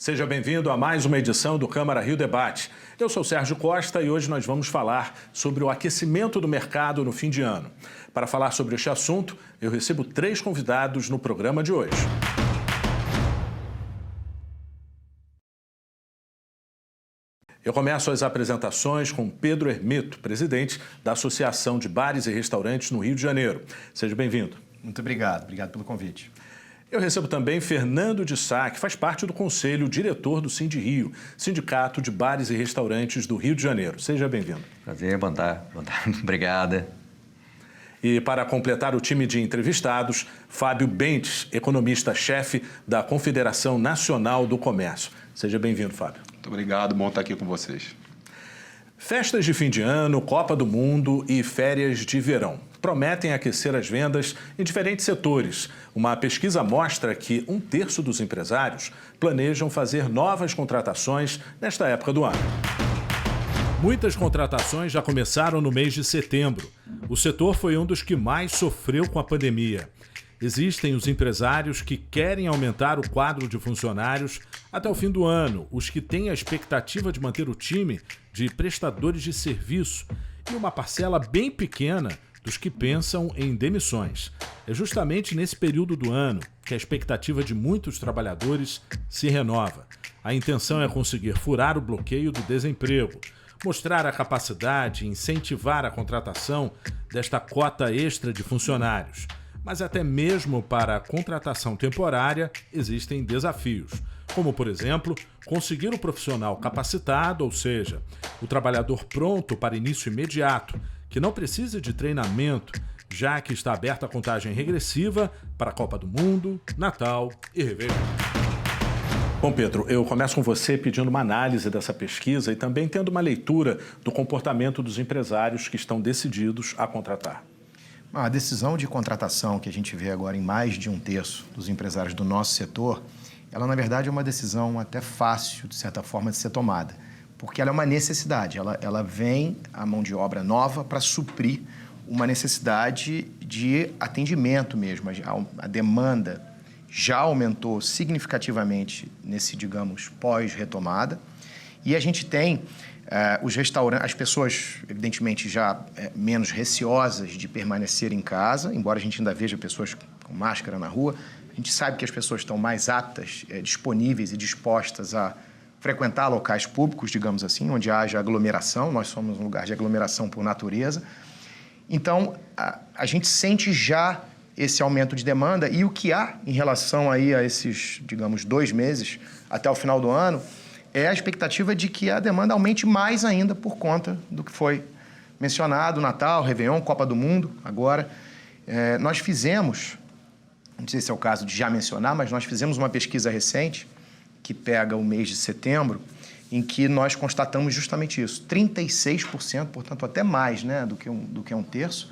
Seja bem-vindo a mais uma edição do Câmara Rio Debate. Eu sou Sérgio Costa e hoje nós vamos falar sobre o aquecimento do mercado no fim de ano. Para falar sobre este assunto, eu recebo 3 convidados no programa de hoje. Eu começo as apresentações com Pedro Hermito, presidente da Associação de Bares e Restaurantes no Rio de Janeiro. Seja bem-vindo. Muito obrigado pelo convite. Eu recebo também Fernando de Sá, que faz parte do Conselho Diretor do Sindirio, Sindicato de Bares e Restaurantes do Rio de Janeiro. Seja bem-vindo. Prazer, boa tarde. Obrigada. E para completar o time de entrevistados, Fábio Bentes, economista-chefe da Confederação Nacional do Comércio. Seja bem-vindo, Fábio. Muito obrigado, bom estar aqui com vocês. Festas de fim de ano, Copa do Mundo e férias de verão prometem aquecer as vendas em diferentes setores. Uma pesquisa mostra que 1/3 dos empresários planejam fazer novas contratações nesta época do ano. Muitas contratações já começaram no mês de setembro. O setor foi um dos que mais sofreu com a pandemia. Existem os empresários que querem aumentar o quadro de funcionários até o fim do ano, os que têm a expectativa de manter o time de prestadores de serviço e uma parcela bem pequena dos que pensam em demissões. É justamente nesse período do ano que a expectativa de muitos trabalhadores se renova. A intenção é conseguir furar o bloqueio do desemprego, mostrar a capacidade e incentivar a contratação desta cota extra de funcionários. Mas até mesmo para a contratação temporária existem desafios, como, por exemplo, conseguir o profissional capacitado, ou seja, o trabalhador pronto para início imediato, que não precisa de treinamento, já que está aberta a contagem regressiva para a Copa do Mundo, Natal e Réveillon. Bom, Pedro, eu começo com você pedindo uma análise dessa pesquisa e também tendo uma leitura do comportamento dos empresários que estão decididos a contratar. A decisão de contratação que a gente vê agora em mais de 1/3 dos empresários do nosso setor, ela na verdade é uma decisão até fácil, de certa forma, de ser tomada, porque ela é uma necessidade, ela vem a mão de obra nova para suprir uma necessidade de atendimento mesmo. A demanda já aumentou significativamente nesse, digamos, pós-retomada, e a gente tem os restaurantes, as pessoas, evidentemente, já menos receosas de permanecer em casa, embora a gente ainda veja pessoas com máscara na rua. A gente sabe que as pessoas estão mais aptas, disponíveis e dispostas a frequentar locais públicos, digamos assim, onde haja aglomeração. Nós somos um lugar de aglomeração por natureza. Então, a gente sente já esse aumento de demanda, e o que há em relação aí a esses, digamos, 2 meses até o final do ano é a expectativa de que a demanda aumente mais ainda por conta do que foi mencionado, Natal, Réveillon, Copa do Mundo, agora. Nós fizemos, não sei se é o caso de já mencionar, mas nós fizemos uma pesquisa recente que pega o mês de setembro, em que nós constatamos justamente isso. 36%, portanto até mais, né, do que 1/3,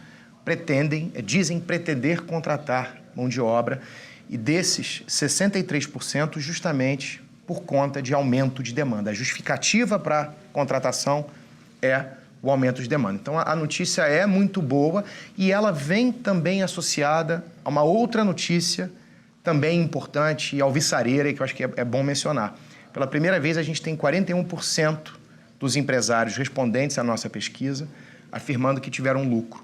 dizem pretender contratar mão de obra, e desses, 63% justamente por conta de aumento de demanda. A justificativa para a contratação é o aumento de demanda. Então, a notícia é muito boa e ela vem também associada a uma outra notícia também importante e alvissareira, e que eu acho que é bom mencionar. Pela primeira vez, a gente tem 41% dos empresários respondentes à nossa pesquisa afirmando que tiveram lucro.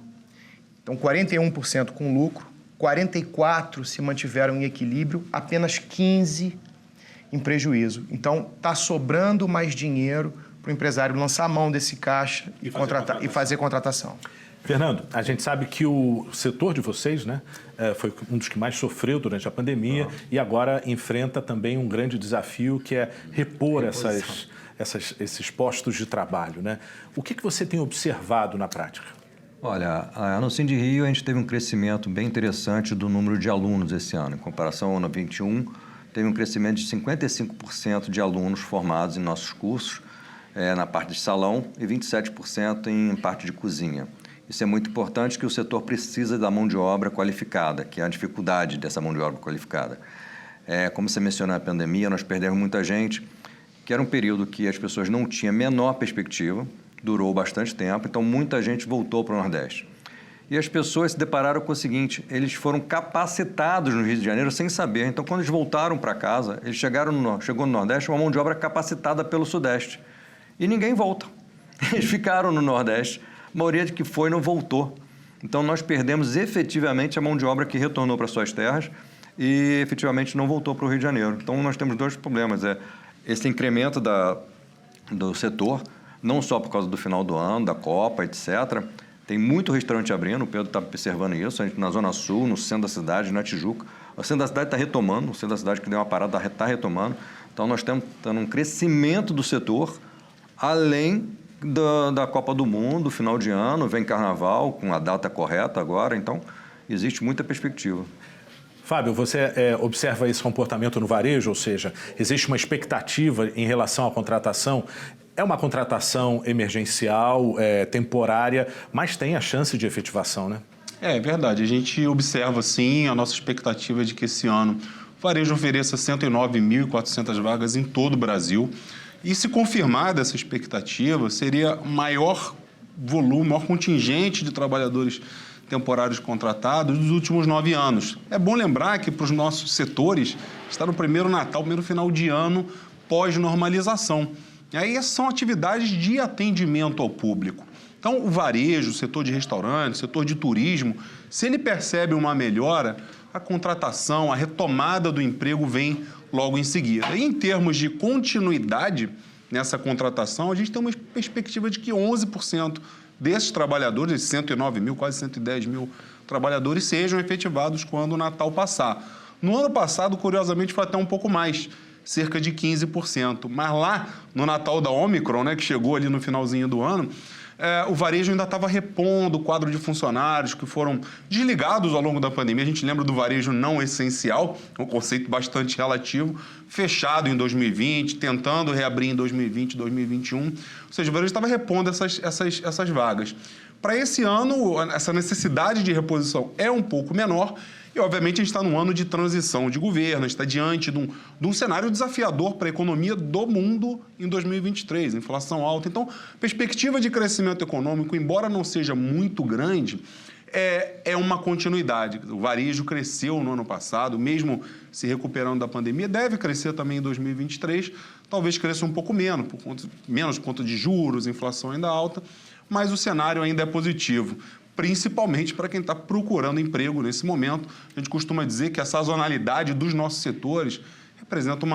Então, 41% com lucro, 44% se mantiveram em equilíbrio, apenas 15% em prejuízo. Então, está sobrando mais dinheiro para o empresário lançar a mão desse caixa e fazer contratação. Fernando, a gente sabe que o setor de vocês, né, foi um dos que mais sofreu durante a pandemia e agora enfrenta também um grande desafio, que é repor esses postos de trabalho, né? O que você tem observado na prática? Olha, no Sindirio a gente teve um crescimento bem interessante do número de alunos esse ano. Em comparação ao ano 21, teve um crescimento de 55% de alunos formados em nossos cursos, na parte de salão, e 27% em parte de cozinha. Isso é muito importante, que o setor precisa da mão de obra qualificada, que é a dificuldade dessa mão de obra qualificada. Como você mencionou, na pandemia, nós perdemos muita gente, que era um período que as pessoas não tinham a menor perspectiva, durou bastante tempo, então muita gente voltou para o Nordeste. E as pessoas se depararam com o seguinte, eles foram capacitados no Rio de Janeiro sem saber. Então, quando eles voltaram para casa, eles chegou no Nordeste uma mão de obra capacitada pelo Sudeste. E ninguém volta. Eles ficaram no Nordeste, a maioria de que foi não voltou. Então, nós perdemos efetivamente a mão de obra que retornou para suas terras e efetivamente não voltou para o Rio de Janeiro. Então, nós temos dois problemas. Esse incremento do setor, não só por causa do final do ano, da Copa, etc. Tem muito restaurante abrindo, o Pedro está observando isso, a gente na Zona Sul, no centro da cidade, na Tijuca. O centro da cidade está retomando, o centro da cidade que deu uma parada está retomando. Então, nós temos um crescimento do setor, além da Copa do Mundo, final de ano, vem Carnaval, com a data correta agora, então existe muita perspectiva. Fábio, você observa esse comportamento no varejo, ou seja, existe uma expectativa em relação à contratação. É uma contratação emergencial, temporária, mas tem a chance de efetivação, né? É verdade. A gente observa, sim, a nossa expectativa de que esse ano o varejo ofereça 109.400 vagas em todo o Brasil. E se confirmada essa expectativa, seria maior volume, maior contingente de trabalhadores temporários contratados dos últimos 9 anos. É bom lembrar que para os nossos setores está no primeiro Natal, primeiro final de ano pós-normalização. E aí são atividades de atendimento ao público. Então, o varejo, o setor de restaurante, o setor de turismo, se ele percebe uma melhora, a contratação, a retomada do emprego vem logo em seguida. E em termos de continuidade nessa contratação, a gente tem uma perspectiva de que 11% desses trabalhadores, esses 109 mil, quase 110 mil trabalhadores, sejam efetivados quando o Natal passar. No ano passado, curiosamente, foi até um pouco mais, cerca de 15%. Mas lá, no Natal da Omicron, né, que chegou ali no finalzinho do ano, o varejo ainda estava repondo o quadro de funcionários que foram desligados ao longo da pandemia. A gente lembra do varejo não essencial, um conceito bastante relativo, fechado em 2020, tentando reabrir em 2020, 2021. Ou seja, o varejo estava repondo essas vagas. Para esse ano, essa necessidade de reposição é um pouco menor. E, obviamente, a gente está num ano de transição de governo, a gente está diante de um cenário desafiador para a economia do mundo em 2023, inflação alta. Então, perspectiva de crescimento econômico, embora não seja muito grande, é uma continuidade. O varejo cresceu no ano passado, mesmo se recuperando da pandemia, deve crescer também em 2023, talvez cresça um pouco menos por conta de juros, inflação ainda alta, mas o cenário ainda é positivo, principalmente para quem está procurando emprego nesse momento. A gente costuma dizer que a sazonalidade dos nossos setores representa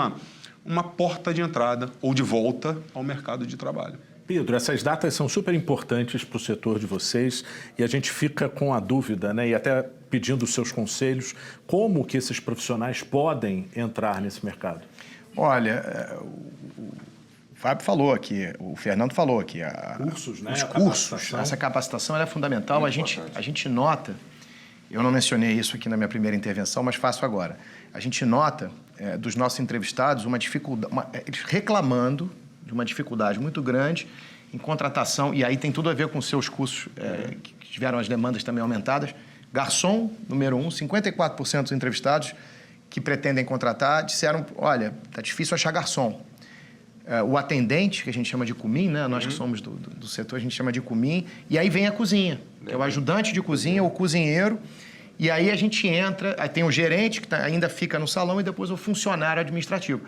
uma porta de entrada ou de volta ao mercado de trabalho. Pedro, essas datas são super importantes para o setor de vocês e a gente fica com a dúvida, né, e até pedindo os seus conselhos, como que esses profissionais podem entrar nesse mercado? Olha, o Fábio falou aqui, o Fernando falou aqui. Cursos, né? Os cursos, essa capacitação ela é fundamental. A gente nota, eu não mencionei isso aqui na minha primeira intervenção, mas faço agora. A gente nota dos nossos entrevistados uma dificuldade, eles reclamando de uma dificuldade muito grande em contratação, e aí tem tudo a ver com seus cursos que tiveram as demandas também aumentadas. Garçom, número 1, 54% dos entrevistados que pretendem contratar disseram, olha, está difícil achar garçom. O atendente, que a gente chama de cumim, né? Nós que somos do setor, a gente chama de cumim. E aí vem a cozinha, que é o ajudante de cozinha, o cozinheiro. E aí a gente entra, aí tem o gerente, que ainda fica no salão, e depois o funcionário administrativo.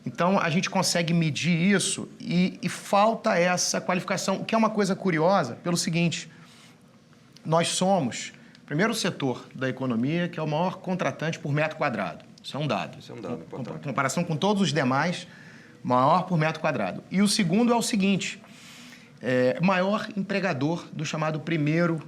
Então, a gente consegue medir isso e falta essa qualificação, o que é uma coisa curiosa, pelo seguinte, nós somos, primeiro, o setor da economia, que é o maior contratante por metro quadrado. Isso é um dado. Isso é um dado importante. Em comparação com todos os demais, maior por metro quadrado. E o segundo é o seguinte, maior empregador do chamado primeiro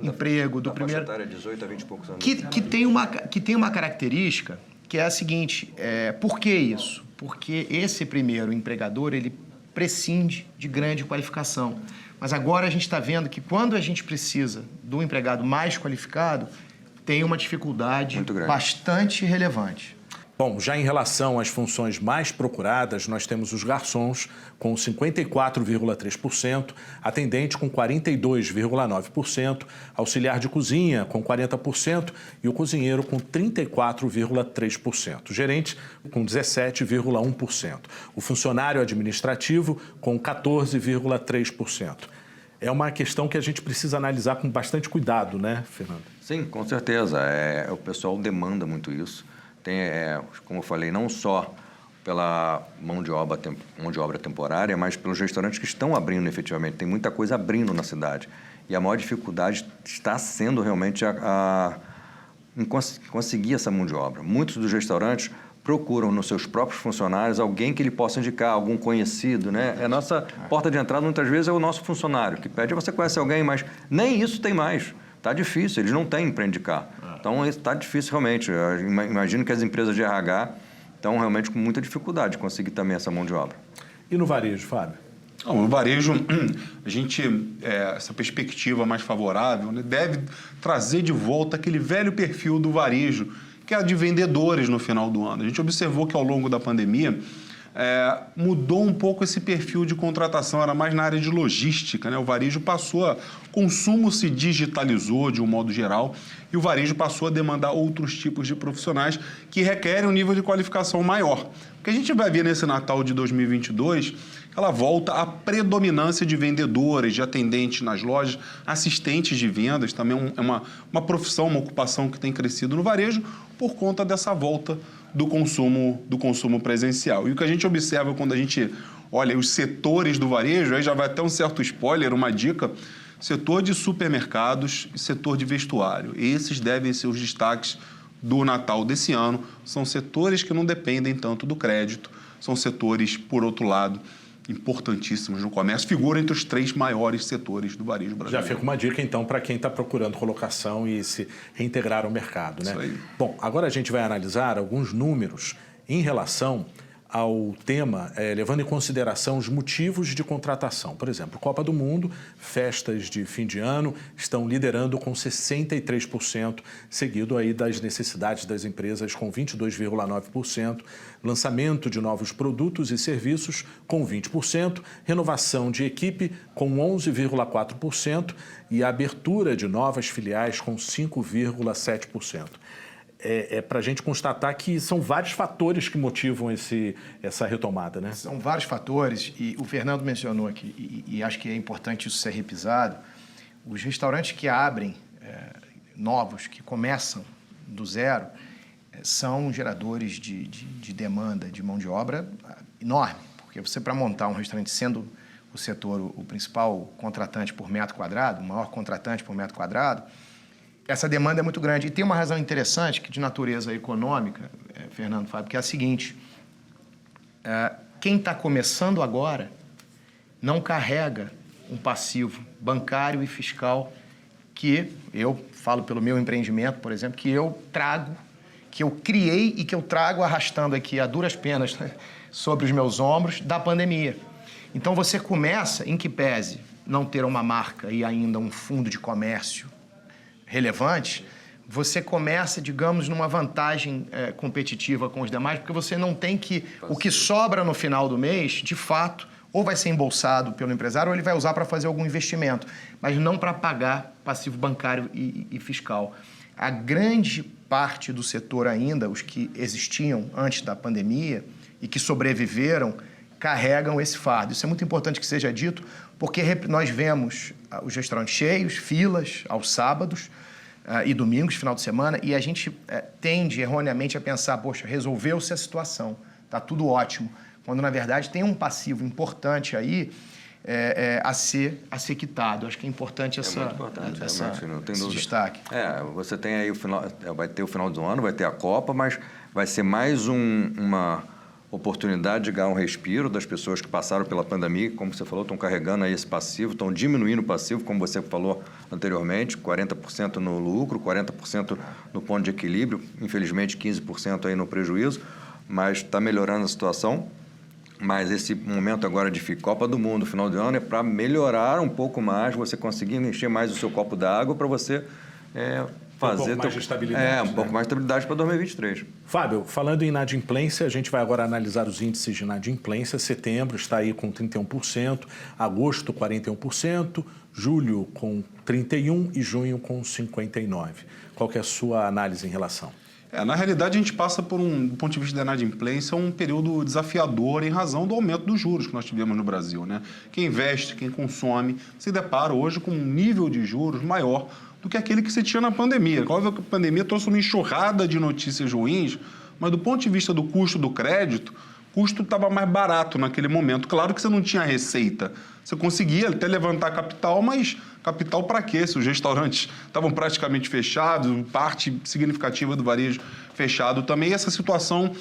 emprego, do primeiro... Da faixa etária, 18 a 20 e poucos anos. Que tem uma característica que é a seguinte, por que isso? Porque esse primeiro empregador, ele prescinde de grande qualificação. Mas agora a gente está vendo que quando a gente precisa do empregado mais qualificado, tem uma dificuldade bastante relevante. Bom, já em relação às funções mais procuradas, nós temos os garçons com 54,3%, atendente com 42,9%, auxiliar de cozinha com 40% e o cozinheiro com 34,3%, gerente com 17,1%, o funcionário administrativo com 14,3%. é uma questão que a gente precisa analisar com bastante cuidado, né, Fernando? Sim, com certeza. O pessoal demanda muito isso. Tem, como eu falei, não só pela mão de obra temporária, mas pelos restaurantes que estão abrindo efetivamente. Tem muita coisa abrindo na cidade. E a maior dificuldade está sendo realmente em conseguir essa mão de obra. Muitos dos restaurantes procuram nos seus próprios funcionários alguém que ele possa indicar, algum conhecido, né? A nossa porta de entrada muitas vezes é o nosso funcionário, que pede, você conhece alguém, mas nem isso tem mais. Está difícil, eles não têm para indicar. Então, está difícil realmente. Eu imagino que as empresas de RH estão realmente com muita dificuldade de conseguir também essa mão de obra. E no varejo, Fábio? No varejo, a gente, essa perspectiva mais favorável, né, deve trazer de volta aquele velho perfil do varejo, que é a de vendedores no final do ano. A gente observou que ao longo da pandemia mudou um pouco esse perfil de contratação, era mais na área de logística, né? O varejo passou o consumo se digitalizou de um modo geral e o varejo passou a demandar outros tipos de profissionais que requerem um nível de qualificação maior. O que a gente vai ver nesse Natal de 2022, ela volta à predominância de vendedores, de atendentes nas lojas, assistentes de vendas, também é uma profissão, uma ocupação que tem crescido no varejo por conta dessa volta do consumo presencial. E o que a gente observa quando a gente olha os setores do varejo, aí já vai até um certo spoiler, uma dica, setor de supermercados e setor de vestuário. Esses devem ser os destaques do Natal desse ano. São setores que não dependem tanto do crédito, são setores, por outro lado, importantíssimos no comércio, figuram entre os 3 maiores setores do varejo brasileiro. Já fica uma dica, então, para quem está procurando colocação e se reintegrar ao mercado, né? Isso aí. Bom, agora a gente vai analisar alguns números em relação ao tema, levando em consideração os motivos de contratação. Por exemplo, Copa do Mundo, festas de fim de ano estão liderando com 63%, seguido aí das necessidades das empresas com 22,9%, lançamento de novos produtos e serviços com 20%, renovação de equipe com 11,4% e a abertura de novas filiais com 5,7%. Para a gente constatar que são vários fatores que motivam essa retomada, né? São vários fatores, e o Fernando mencionou aqui, e acho que é importante isso ser repisado. Os restaurantes que abrem, novos, que começam do zero, são geradores de demanda de mão de obra enorme, porque você, para montar um restaurante, sendo o setor o principal contratante por metro quadrado, o maior contratante por metro quadrado, essa demanda é muito grande. E tem uma razão interessante, que de natureza econômica, Fernando, Fábio, que é a seguinte: quem está começando agora não carrega um passivo bancário e fiscal que eu falo pelo meu empreendimento, por exemplo, que eu trago, que eu criei e que eu trago arrastando aqui a duras penas, né, sobre os meus ombros da pandemia. Então você começa, em que pese não ter uma marca e ainda um fundo de comércio relevante, você começa, digamos, numa vantagem competitiva com os demais, porque você não tem que... O que sobra no final do mês, de fato, ou vai ser embolsado pelo empresário ou ele vai usar para fazer algum investimento, mas não para pagar passivo bancário e fiscal. A grande parte do setor ainda, os que existiam antes da pandemia e que sobreviveram, carregam esse fardo. Isso é muito importante que seja dito, porque nós vemos os restaurantes cheios, filas aos sábados e domingos, final de semana, e a gente tende erroneamente a pensar, poxa, resolveu-se a situação, está tudo ótimo, quando na verdade tem um passivo importante aí a ser quitado. Acho que é importante esse destaque. Você tem aí vai ter o final do ano, vai ter a Copa, mas vai ser mais uma oportunidade de ganhar um respiro das pessoas que passaram pela pandemia, como você falou, estão carregando aí esse passivo, estão diminuindo o passivo, como você falou anteriormente, 40% no lucro, 40% no ponto de equilíbrio, infelizmente 15% aí no prejuízo, mas está melhorando a situação. Mas esse momento agora de Copa do Mundo, final do ano, é para melhorar um pouco mais, você conseguir encher mais o seu copo d'água para você fazer... Um pouco mais de estabilidade. Um pouco mais de estabilidade para 2023. Fábio, falando em inadimplência, a gente vai agora analisar os índices de inadimplência. Setembro está aí com 31%, agosto 41%, julho com 31% e junho com 59%. Qual que é a sua análise em relação? Na realidade, a gente passa por do ponto de vista da inadimplência, um período desafiador em razão do aumento dos juros que nós tivemos no Brasil, né? Quem investe, quem consome, se depara hoje com um nível de juros maior do que aquele que se tinha na pandemia. Óbvio que a pandemia trouxe uma enxurrada de notícias ruins, mas do ponto de vista do custo do crédito, o custo estava mais barato naquele momento. Claro que você não tinha receita. Você conseguia até levantar capital, mas capital para quê? Se os restaurantes estavam praticamente fechados, parte significativa do varejo fechado também. Essa situação,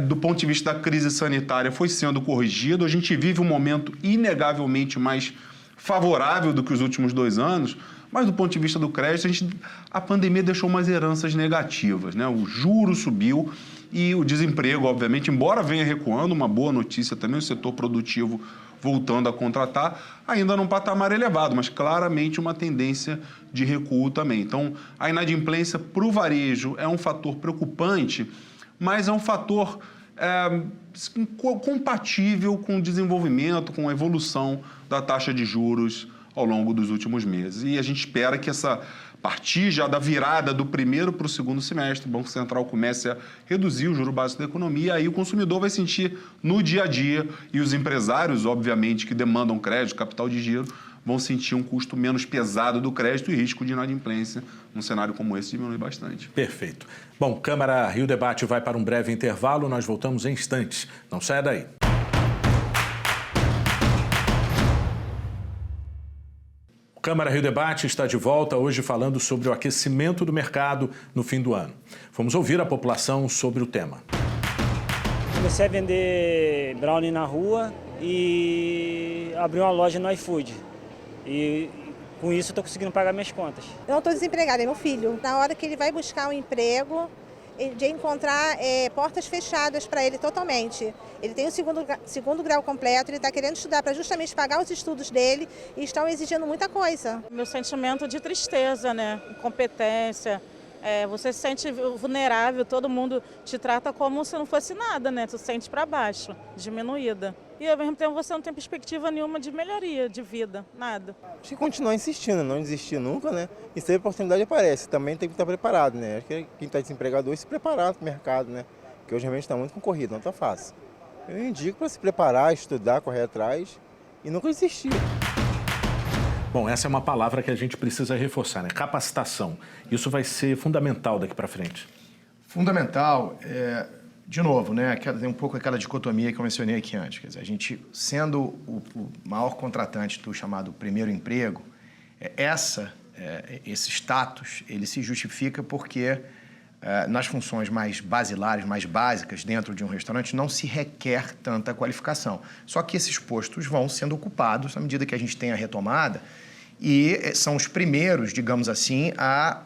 do ponto de vista da crise sanitária, foi sendo corrigida. A gente vive um momento inegavelmente mais favorável do que os últimos 2 anos, mas do ponto de vista do crédito, a pandemia deixou umas heranças negativas, né? O juro subiu e o desemprego, obviamente, embora venha recuando, uma boa notícia também, o setor produtivo voltando a contratar, ainda num patamar elevado, mas claramente uma tendência de recuo também. Então, a inadimplência para o varejo é um fator preocupante, mas é um fator compatível com o desenvolvimento, com a evolução da taxa de juros ao longo dos últimos meses. E a gente espera que a partir já da virada do primeiro para o segundo semestre, o Banco Central comece a reduzir o juro básico da economia, aí o consumidor vai sentir no dia a dia e os empresários, obviamente, que demandam crédito, capital de giro, vão sentir um custo menos pesado do crédito e risco de inadimplência num cenário como esse diminui bastante. Perfeito. Bom, Câmara Rio Debate vai para um breve intervalo, nós voltamos em instantes. Não saia daí. Câmara Rio Debate está de volta hoje falando sobre o aquecimento do mercado no fim do ano. Vamos ouvir a população sobre o tema. Comecei a vender brownie na rua e abri uma loja no iFood. E com isso estou conseguindo pagar minhas contas. Eu não estou desempregada, é meu filho. Na hora que ele vai buscar um emprego, de encontrar portas fechadas para ele totalmente. Ele tem o segundo grau completo, ele está querendo estudar para justamente pagar os estudos dele e estão exigindo muita coisa. Meu sentimento de tristeza, né? Incompetência. Você se sente vulnerável, todo mundo te trata como se não fosse nada, né? Tu se sente para baixo, diminuída. E ao mesmo tempo você não tem perspectiva nenhuma de melhoria de vida, nada. Acho que continuar insistindo, não desistir nunca, né? E se a oportunidade aparece, também tem que estar preparado, né? Acho que quem está desempregado hoje se preparar para o mercado, né? Porque hoje realmente está muito concorrido, não está fácil. Eu indico para se preparar, estudar, correr atrás e nunca desistir. Bom, essa é uma palavra que a gente precisa reforçar, né? Capacitação. Isso vai ser fundamental daqui para frente. Fundamental, de novo, né? Tem um pouco aquela dicotomia que eu mencionei aqui antes. Quer dizer, a gente, sendo o maior contratante do chamado primeiro emprego, esse status, ele se justifica porque nas funções mais basilares, mais básicas dentro de um restaurante, não se requer tanta qualificação. Só que esses postos vão sendo ocupados à medida que a gente tem a retomada e são os primeiros, digamos assim, a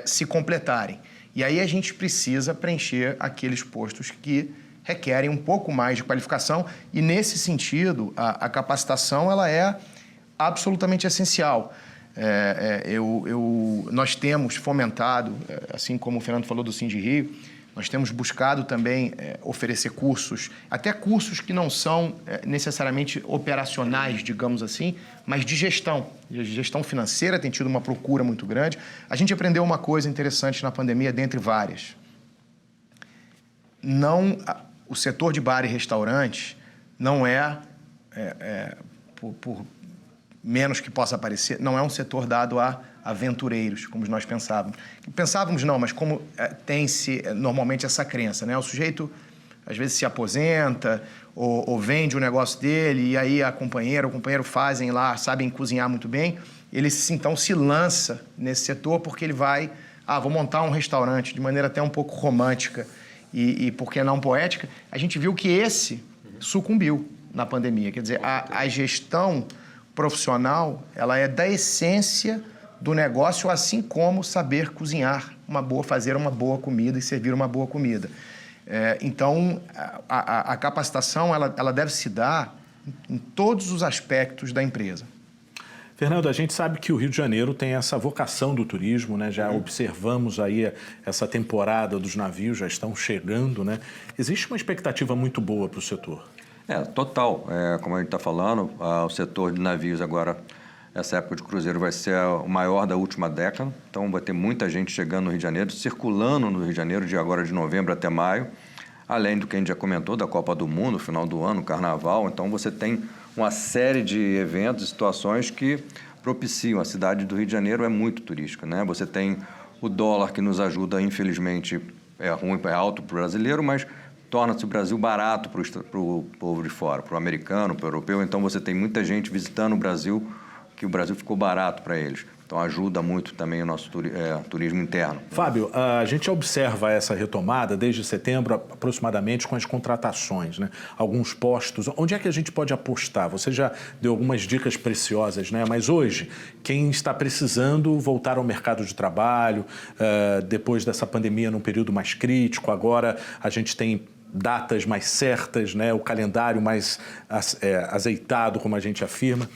se completarem. E aí a gente precisa preencher aqueles postos que requerem um pouco mais de qualificação e, nesse sentido, a capacitação ela é absolutamente essencial. Nós temos fomentado, assim como o Fernando falou do Sindirio, nós temos buscado também oferecer cursos, até cursos que não são necessariamente operacionais, digamos assim, mas de gestão. Gestão financeira tem tido uma procura muito grande. A gente aprendeu uma coisa interessante na pandemia, dentre várias. O setor de bar e restaurante não por menos que possa parecer, não é um setor dado a aventureiros, como nós pensávamos. Pensávamos não, mas como tem-se normalmente essa crença, né? O sujeito, às vezes, se aposenta ou vende o negócio dele e aí a companheira ou o companheiro fazem lá, sabem cozinhar muito bem, ele então se lança nesse setor porque ele vai, vou montar um restaurante de maneira até um pouco romântica e por que não poética. A gente viu que esse sucumbiu na pandemia. Quer dizer, a gestão profissional, ela é da essência do negócio, assim como saber cozinhar fazer uma boa comida e servir uma boa comida. Então, a capacitação, ela deve se dar em todos os aspectos da empresa. Fernando, a gente sabe que o Rio de Janeiro tem essa vocação do turismo, né? Já observamos aí essa temporada dos navios, já estão chegando, né? Existe uma expectativa muito boa para o setor. Total. Como a gente está falando, o setor de navios agora Essa época de cruzeiro vai ser o maior da última década, então vai ter muita gente chegando no Rio de Janeiro, circulando no Rio de Janeiro de agora de novembro até maio, além do que a gente já comentou da Copa do Mundo, final do ano, Carnaval. Então você tem uma série de eventos e situações que propiciam. A cidade do Rio de Janeiro é muito turística, né? Você tem o dólar que nos ajuda, infelizmente, é ruim, é alto para o brasileiro, mas torna-se o Brasil barato para o povo de fora, para o americano, para o europeu. Então você tem muita gente visitando o Brasil, que o Brasil ficou barato para eles. Então ajuda muito também o nosso turismo interno. Fábio, a gente observa essa retomada desde setembro aproximadamente com as contratações, né? Alguns postos. Onde é que a gente pode apostar? Você já deu algumas dicas preciosas, né? Mas hoje, quem está precisando voltar ao mercado de trabalho, depois dessa pandemia num período mais crítico, agora a gente tem datas mais certas, né? O calendário mais azeitado, como a gente afirma.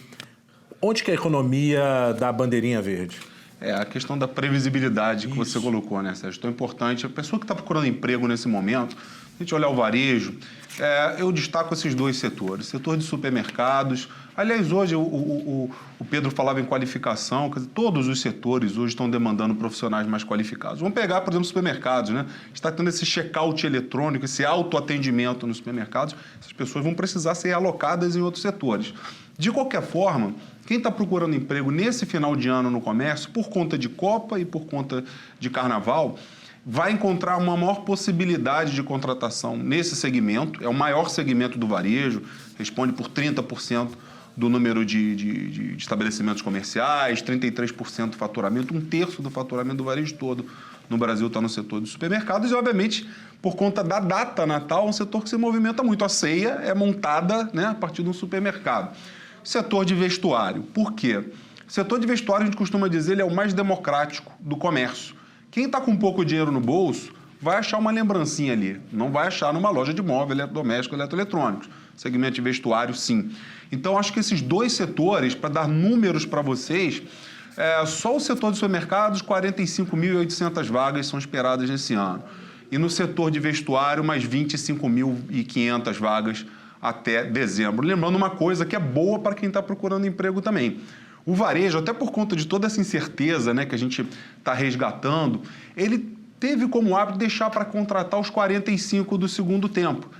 Onde que a economia dá a bandeirinha verde? A questão da previsibilidade que você colocou, né, Sérgio? Tão importante. A pessoa que está procurando emprego nesse momento, se a gente olhar o varejo, eu destaco esses dois setores. Setor de supermercados. Aliás, hoje o Pedro falava em qualificação, quer dizer, todos os setores hoje estão demandando profissionais mais qualificados. Vamos pegar, por exemplo, supermercados, né? Está tendo esse check-out eletrônico, esse autoatendimento nos supermercados. Essas pessoas vão precisar ser alocadas em outros setores. De qualquer forma, quem está procurando emprego nesse final de ano no comércio, por conta de Copa e por conta de Carnaval, vai encontrar uma maior possibilidade de contratação nesse segmento. É o maior segmento do varejo, responde por 30% do número de estabelecimentos comerciais, 33% do faturamento, 1/3 do faturamento do varejo todo no Brasil está no setor de supermercados e, obviamente, por conta da data natal, é um setor que se movimenta muito. A ceia é montada, né, a partir de um supermercado. Setor de vestuário. Por quê? O setor de vestuário, a gente costuma dizer, ele é o mais democrático do comércio. Quem está com pouco dinheiro no bolso vai achar uma lembrancinha ali. Não vai achar numa loja de móvel, eletrodoméstico, eletroeletrônicos. Segmento de vestuário, sim. Então, acho que esses dois setores, para dar números para vocês, só o setor de supermercados, 45.800 vagas são esperadas nesse ano. E no setor de vestuário, mais 25.500 vagas até dezembro. Lembrando uma coisa que é boa para quem está procurando emprego também. O varejo, até por conta de toda essa incerteza, né, que a gente está resgatando, ele teve como hábito deixar para contratar os 45 do segundo tempo.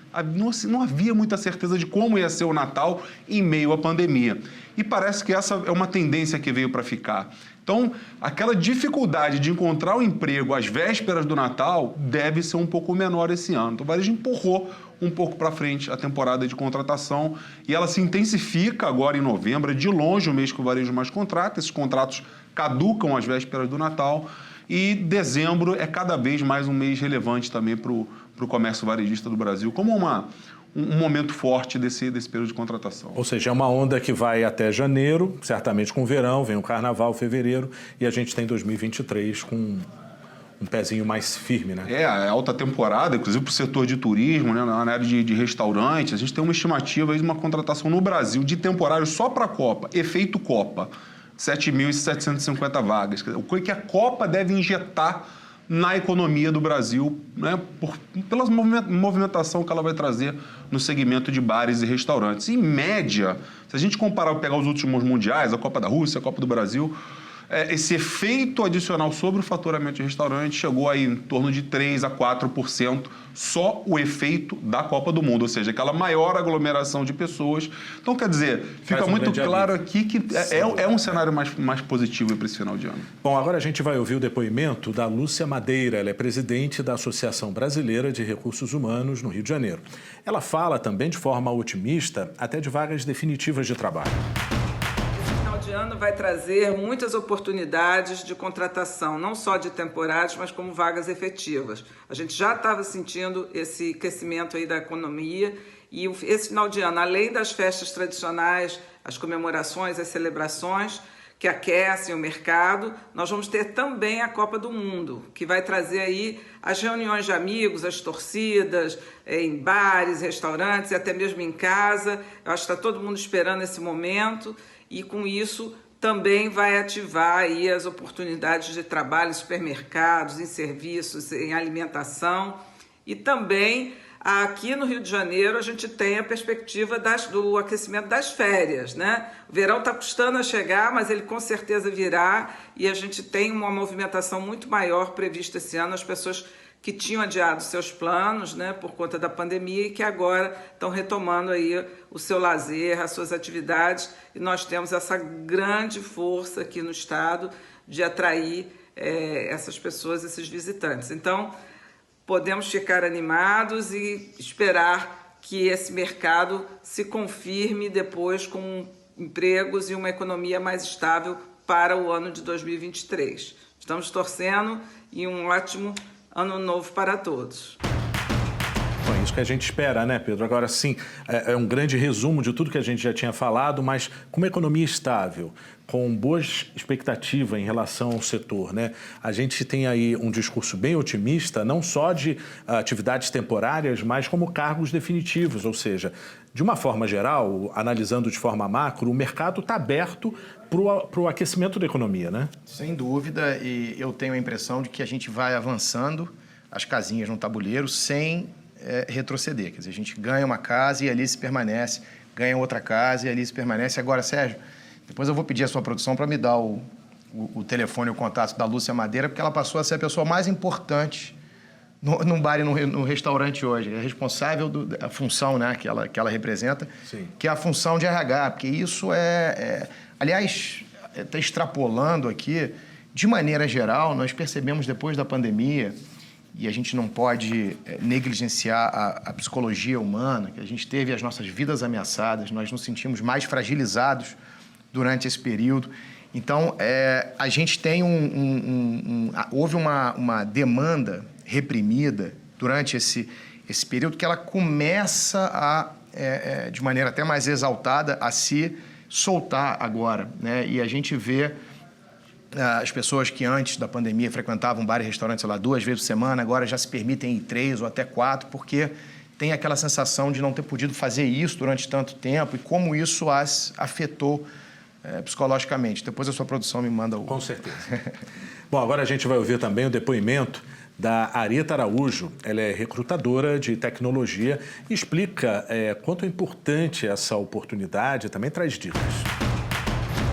Não havia muita certeza de como ia ser o Natal em meio à pandemia. E parece que essa é uma tendência que veio para ficar. Então, aquela dificuldade de encontrar um emprego às vésperas do Natal deve ser um pouco menor esse ano. Então, o varejo empurrou um pouco para frente a temporada de contratação e ela se intensifica agora em novembro. É de longe o mês que o varejo mais contrata. Esses contratos caducam às vésperas do Natal. E dezembro é cada vez mais um mês relevante também para o comércio varejista do Brasil, como um momento forte desse período de contratação. Ou seja, é uma onda que vai até janeiro, certamente com o verão, vem o carnaval, fevereiro, e a gente tem 2023 com um pezinho mais firme, né? A alta temporada, inclusive para o setor de turismo, né, na área de restaurantes, a gente tem uma estimativa aí de uma contratação no Brasil de temporário só para a Copa, efeito Copa. 7.750 vagas. O que a Copa deve injetar na economia do Brasil, né, pela movimentação que ela vai trazer no segmento de bares e restaurantes. Em média, se a gente pegar os últimos mundiais, a Copa da Rússia, a Copa do Brasil, esse efeito adicional sobre o faturamento de restaurante chegou aí em torno de 3% a 4%, só o efeito da Copa do Mundo, ou seja, aquela maior aglomeração de pessoas. Então, quer dizer, fica muito claro aqui que é um cenário mais positivo para esse final de ano. Bom, agora a gente vai ouvir o depoimento da Lúcia Madeira. Ela é presidente da Associação Brasileira de Recursos Humanos no Rio de Janeiro. Ela fala também de forma otimista até de vagas definitivas de trabalho. De ano vai trazer muitas oportunidades de contratação, não só de temporários, mas como vagas efetivas. A gente já estava sentindo esse crescimento aí da economia e esse final de ano, além das festas tradicionais, as comemorações, as celebrações que aquecem o mercado, nós vamos ter também a Copa do Mundo, que vai trazer aí as reuniões de amigos, as torcidas, em bares, restaurantes e até mesmo em casa. Eu acho que está todo mundo esperando esse momento. E com isso também vai ativar aí as oportunidades de trabalho em supermercados, em serviços, em alimentação e também Aqui no Rio de Janeiro, a gente tem a perspectiva do aquecimento das férias, né? O verão está custando a chegar, mas ele com certeza virá, e a gente tem uma movimentação muito maior prevista esse ano. As pessoas que tinham adiado seus planos, né, por conta da pandemia, e que agora estão retomando aí o seu lazer, as suas atividades, e nós temos essa grande força aqui no estado de atrair essas pessoas, esses visitantes. Então, podemos ficar animados e esperar que esse mercado se confirme depois com empregos e uma economia mais estável para o ano de 2023. Estamos torcendo e um ótimo ano novo para todos. Bom, é isso que a gente espera, né, Pedro? Agora, sim, é um grande resumo de tudo que a gente já tinha falado, mas com uma economia estável, com boas expectativas em relação ao setor, né? A gente tem aí um discurso bem otimista, não só de atividades temporárias, mas como cargos definitivos, ou seja, de uma forma geral, analisando de forma macro, o mercado está aberto para o aquecimento da economia, né? Sem dúvida, e eu tenho a impressão de que a gente vai avançando as casinhas no tabuleiro sem retroceder. Quer dizer, a gente ganha uma casa e ali se permanece, ganha outra casa e ali se permanece. Agora, Sérgio, depois eu vou pedir a sua produção para me dar o telefone, o contato da Lúcia Madeira, porque ela passou a ser a pessoa mais importante num bar e no restaurante hoje. É responsável da função, né, que ela representa, sim, que é a função de RH, porque isso aliás, está extrapolando aqui, de maneira geral, nós percebemos depois da pandemia, e a gente não pode negligenciar a psicologia humana, que a gente teve as nossas vidas ameaçadas, nós nos sentimos mais fragilizados durante esse período. Então, a gente tem houve uma demanda reprimida durante esse período que ela começa de maneira até mais exaltada, a se soltar agora, né? E a gente vê as pessoas que antes da pandemia frequentavam bar e restaurante, sei lá, 2 vezes por semana, agora já se permitem ir 3 ou até 4, porque tem aquela sensação de não ter podido fazer isso durante tanto tempo e como isso as afetou psicologicamente. Depois a sua produção me manda o... Com certeza. Bom, agora a gente vai ouvir também o depoimento da Areta Araújo. Ela é recrutadora de tecnologia e explica quanto é importante essa oportunidade e também traz dicas.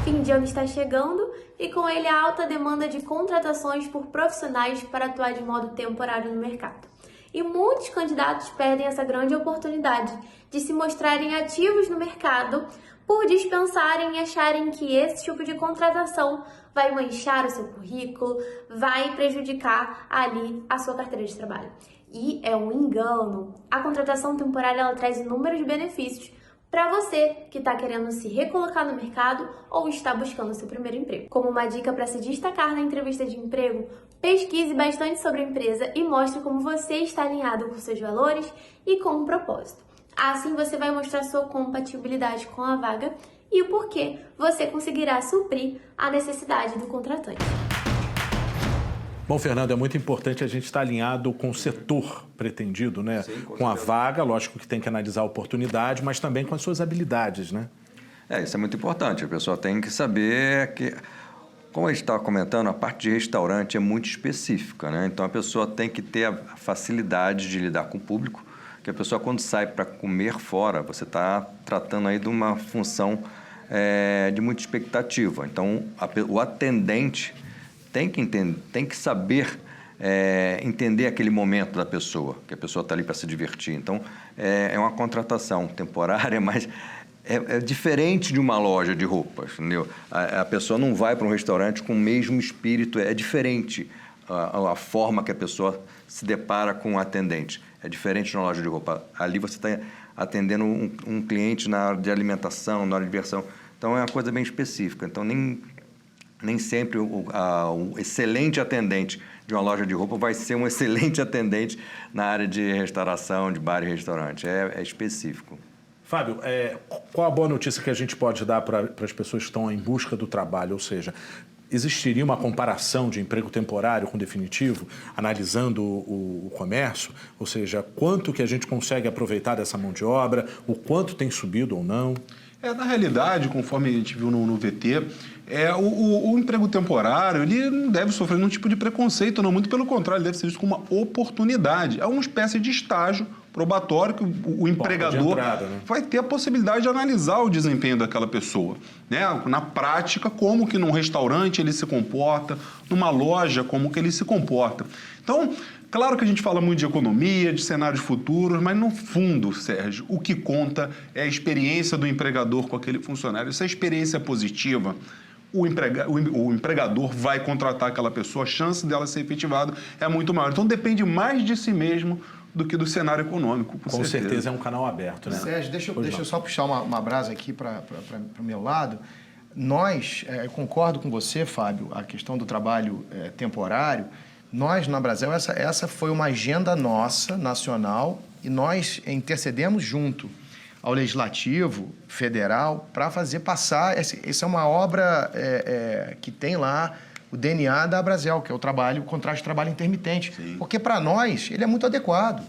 Fim de ano está chegando e com ele a alta demanda de contratações por profissionais para atuar de modo temporário no mercado. E muitos candidatos perdem essa grande oportunidade de se mostrarem ativos no mercado por dispensarem e acharem que esse tipo de contratação vai manchar o seu currículo, vai prejudicar ali a sua carteira de trabalho. E é um engano. A contratação temporária ela traz inúmeros benefícios para você que está querendo se recolocar no mercado ou está buscando o seu primeiro emprego. Como uma dica para se destacar na entrevista de emprego, pesquise bastante sobre a empresa e mostre como você está alinhado com seus valores e com um propósito. Assim você vai mostrar sua compatibilidade com a vaga e o porquê você conseguirá suprir a necessidade do contratante. Bom, Fernando, é muito importante a gente estar alinhado com o setor pretendido, né? Sim, com a vaga, lógico que tem que analisar a oportunidade, mas também com as suas habilidades, né? Isso é muito importante. A pessoa tem que saber que, como a gente estava comentando, a parte de restaurante é muito específica, né? Então, a pessoa tem que ter a facilidade de lidar com o público, que a pessoa, quando sai para comer fora, você está tratando aí de uma função de muita expectativa. Então, o atendente tem que entender, tem que saber entender aquele momento da pessoa, que a pessoa está ali para se divertir. Então, é uma contratação temporária, mas é diferente de uma loja de roupas, entendeu? A pessoa não vai para um restaurante com o mesmo espírito, é diferente a forma que a pessoa se depara com o atendente. É diferente de uma loja de roupa. Ali você está atendendo um cliente na hora de alimentação, na hora de diversão. Então, é uma coisa bem específica. Então, nem sempre o excelente atendente de uma loja de roupa vai ser um excelente atendente na área de restauração, de bar e restaurante. É específico. Fábio, qual a boa notícia que a gente pode dar para as pessoas que estão em busca do trabalho? Ou seja, existiria uma comparação de emprego temporário com definitivo, analisando o comércio? Ou seja, quanto que a gente consegue aproveitar dessa mão de obra, o quanto tem subido ou não? Na realidade, conforme a gente viu no VT, o emprego temporário ele não deve sofrer nenhum tipo de preconceito, não. Muito pelo contrário, ele deve ser visto como uma oportunidade. É uma espécie de estágio probatório que o empregador vai ter a possibilidade de analisar o desempenho daquela pessoa, né? Na prática, como que num restaurante ele se comporta, numa loja, como que ele se comporta. Então, claro que a gente fala muito de economia, de cenários futuros, mas no fundo, Sérgio, o que conta é a experiência do empregador com aquele funcionário. Se a experiência é positiva, o empregador vai contratar aquela pessoa, a chance dela ser efetivada é muito maior. Então, depende mais de si mesmo do que do cenário econômico, com certeza é um canal aberto, né? Sérgio, deixa eu só puxar uma brasa aqui para o meu lado. Nós, eu concordo com você, Fábio, a questão do trabalho temporário. Nós, na Brasil, essa foi uma agenda nossa, nacional, e nós intercedemos junto ao Legislativo Federal para fazer passar... Essa é uma obra que tem lá o DNA da Abrazel, que é o contrato de trabalho intermitente. Sim. Porque, para nós, ele é muito adequado.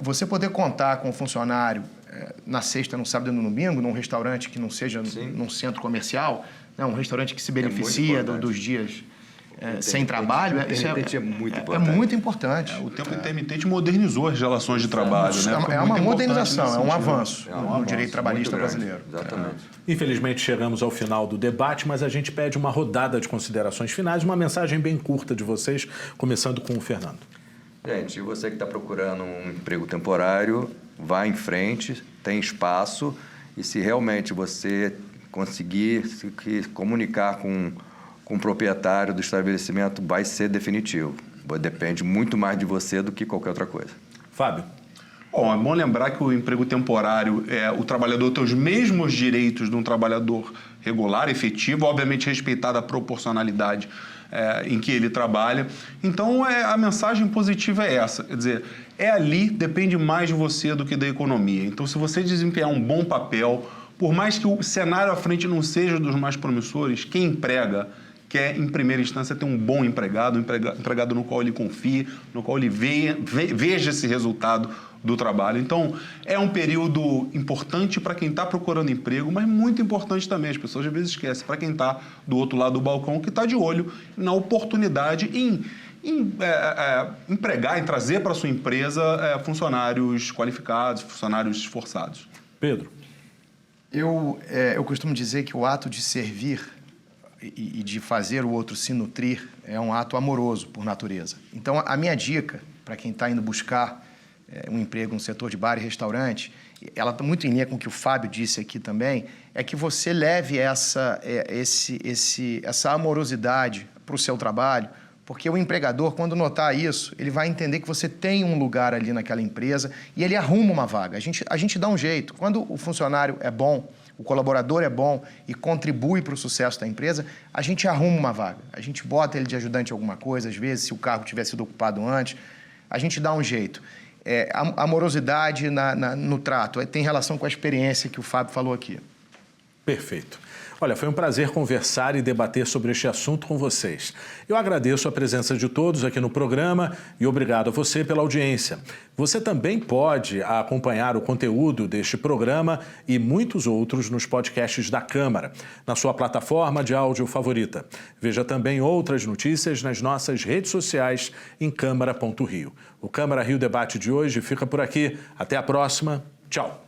Você poder contar com um funcionário na sexta, no sábado e no domingo, num restaurante que não seja num centro comercial, né, um restaurante que se beneficia dos dias sem trabalho, isso é muito importante. É muito importante. O tempo intermitente modernizou as relações de trabalho. Né? É uma modernização, é um avanço no direito trabalhista brasileiro. Exatamente. Infelizmente, chegamos ao final do debate, mas a gente pede uma rodada de considerações finais, uma mensagem bem curta de vocês, começando com o Fernando. Gente, você que está procurando um emprego temporário, vá em frente, tem espaço, e se realmente você conseguir se comunicar com o proprietário do estabelecimento, vai ser definitivo. Depende muito mais de você do que qualquer outra coisa. Fábio? Bom, é bom lembrar que o emprego temporário, o trabalhador tem os mesmos direitos de um trabalhador regular, efetivo, obviamente respeitada a proporcionalidade em que ele trabalha. Então, a mensagem positiva é essa, quer dizer, ali, depende mais de você do que da economia. Então, se você desempenhar um bom papel, por mais que o cenário à frente não seja dos mais promissores, quem emprega quer, em primeira instância, ter um bom empregado, um empregado no qual ele confie, no qual ele veja esse resultado do trabalho. Então, é um período importante para quem está procurando emprego, mas muito importante também, as pessoas às vezes esquecem, para quem está do outro lado do balcão, que está de olho na oportunidade em empregar, em trazer para a sua empresa funcionários qualificados, funcionários esforçados. Pedro? Eu costumo dizer que o ato de servir e de fazer o outro se nutrir é um ato amoroso por natureza. Então, a minha dica para quem está indo buscar um emprego no setor de bar e restaurante, ela está muito em linha com o que o Fábio disse aqui também, é que você leve essa amorosidade para o seu trabalho, porque o empregador, quando notar isso, ele vai entender que você tem um lugar ali naquela empresa e ele arruma uma vaga. A gente dá um jeito. Quando o funcionário é bom, o colaborador é bom e contribui para o sucesso da empresa, a gente arruma uma vaga. A gente bota ele de ajudante em alguma coisa, às vezes, se o cargo tiver sido ocupado antes, a gente dá um jeito. A amorosidade no trato tem relação com a experiência que o Fábio falou aqui. Perfeito. Olha, foi um prazer conversar e debater sobre este assunto com vocês. Eu agradeço a presença de todos aqui no programa e obrigado a você pela audiência. Você também pode acompanhar o conteúdo deste programa e muitos outros nos podcasts da Câmara, na sua plataforma de áudio favorita. Veja também outras notícias nas nossas redes sociais em Câmara.Rio. O Câmara Rio Debate de hoje fica por aqui. Até a próxima. Tchau.